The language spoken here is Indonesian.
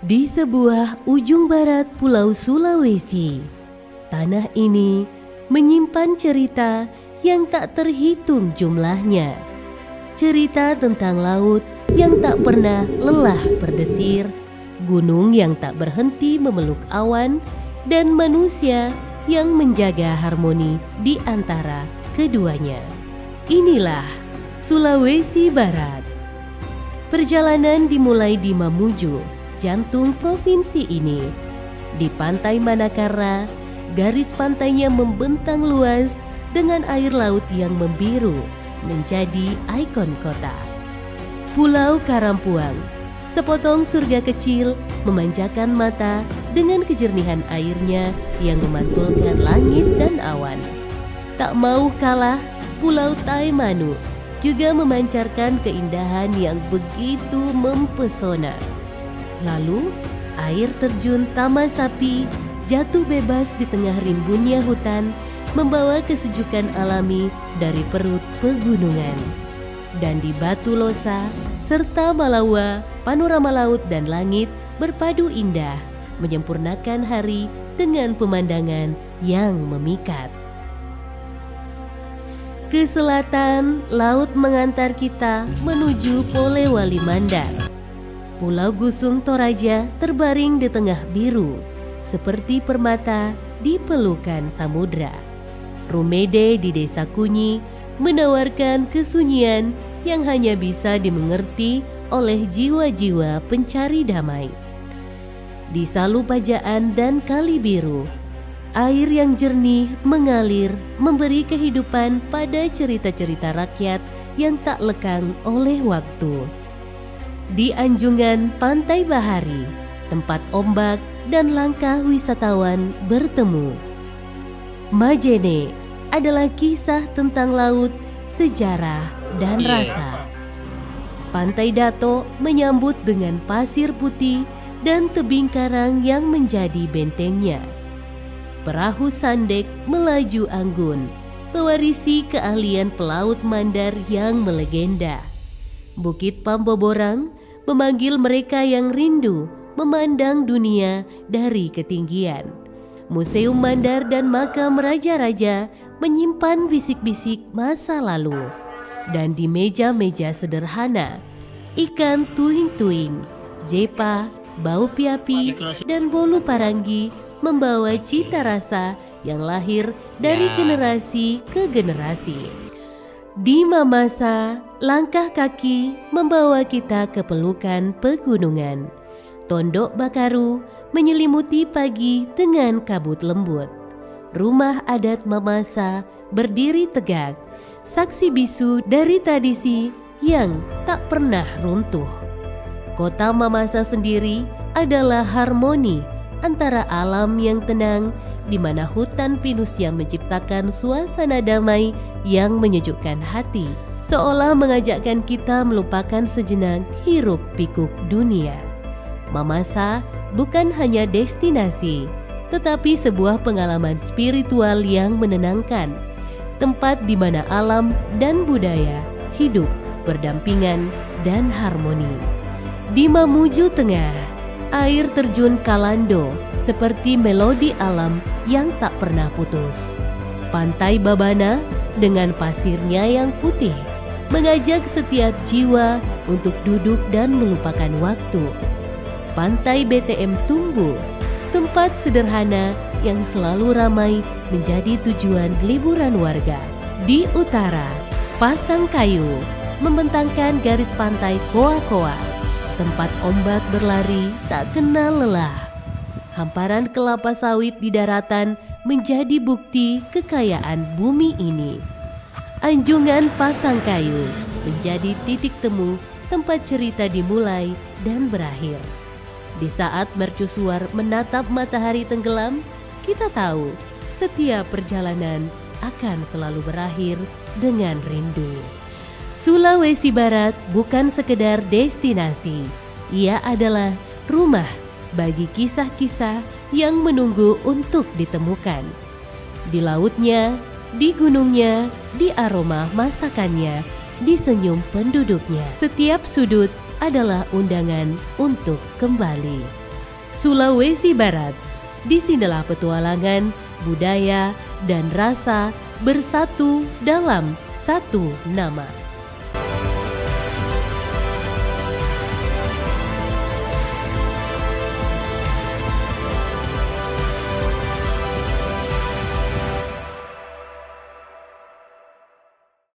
Di sebuah ujung barat Pulau Sulawesi, tanah ini menyimpan cerita yang tak terhitung jumlahnya. Cerita tentang laut yang tak pernah lelah berdesir, gunung yang tak berhenti memeluk awan, dan manusia yang menjaga harmoni di antara keduanya. Inilah Sulawesi Barat. Perjalanan dimulai di Mamuju, jantung provinsi ini. Di pantai Manakara, garis pantainya membentang luas dengan air laut yang membiru menjadi ikon kota. Pulau Karampuang, sepotong surga kecil, memanjakan mata dengan kejernihan airnya yang memantulkan langit dan awan. Tak mau kalah, Pulau Taimanu juga memancarkan keindahan yang begitu mempesona. Lalu, air terjun Tamasapi jatuh bebas di tengah rimbunnya hutan, membawa kesejukan alami dari perut pegunungan. Dan di Batu Losa serta Malawa, panorama laut dan langit berpadu indah, menyempurnakan hari dengan pemandangan yang memikat. Ke selatan, laut mengantar kita menuju Polewali Mandar. Pulau Gusung Toraja terbaring di tengah biru, seperti permata di pelukan samudra. Rumede di Desa Kunyi menawarkan kesunyian yang hanya bisa dimengerti oleh jiwa-jiwa pencari damai. Di Salu Pajaan dan Kali Biru, air yang jernih mengalir memberi kehidupan pada cerita-cerita rakyat yang tak lekang oleh waktu. Di Anjungan Pantai Bahari, tempat ombak dan langkah wisatawan bertemu. Majene adalah kisah tentang laut, sejarah, dan rasa. Pantai Dato menyambut dengan pasir putih dan tebing karang yang menjadi bentengnya. Perahu Sandek melaju anggun, mewarisi keahlian pelaut Mandar yang melegenda. Bukit Pamboborang memanggil mereka yang rindu memandang dunia dari ketinggian. Museum Mandar dan makam raja-raja menyimpan bisik-bisik masa lalu. Dan di meja-meja sederhana, ikan tuing-tuing, jepa, bau piapi, dan bolu parangi membawa cita rasa yang lahir dari generasi ke generasi. Di Mamasa, langkah kaki membawa kita ke pelukan pegunungan. Tondok Bakaru menyelimuti pagi dengan kabut lembut. Rumah adat Mamasa berdiri tegak, saksi bisu dari tradisi yang tak pernah runtuh. Kota Mamasa sendiri adalah harmoni antara alam yang tenang, di mana hutan pinus yang menciptakan suasana damai yang menyejukkan hati, seolah mengajakkan kita melupakan sejenak hiruk pikuk dunia. Mamasa bukan hanya destinasi, tetapi sebuah pengalaman spiritual yang menenangkan, tempat di mana alam dan budaya hidup berdampingan dan harmoni. Di Mamuju Tengah, air terjun Kalando seperti melodi alam yang tak pernah putus. Pantai Babana dengan pasirnya yang putih mengajak setiap jiwa untuk duduk dan melupakan waktu. Pantai BTM Tumbu, tempat sederhana yang selalu ramai menjadi tujuan liburan warga. Di utara, Pasangkayu membentangkan garis pantai Koa-Koa, tempat ombak berlari tak kenal lelah. Hamparan kelapa sawit di daratan menjadi bukti kekayaan bumi ini. Anjungan Pasangkayu menjadi titik temu tempat cerita dimulai dan berakhir. Di saat mercusuar menatap matahari tenggelam, kita tahu setiap perjalanan akan selalu berakhir dengan rindu. Sulawesi Barat bukan sekedar destinasi, ia adalah rumah bagi kisah-kisah yang menunggu untuk ditemukan. Di lautnya, di gunungnya, di aroma masakannya, di senyum penduduknya. Setiap sudut adalah undangan untuk kembali. Sulawesi Barat. Disinilah petualangan, budaya, dan rasa bersatu dalam satu nama.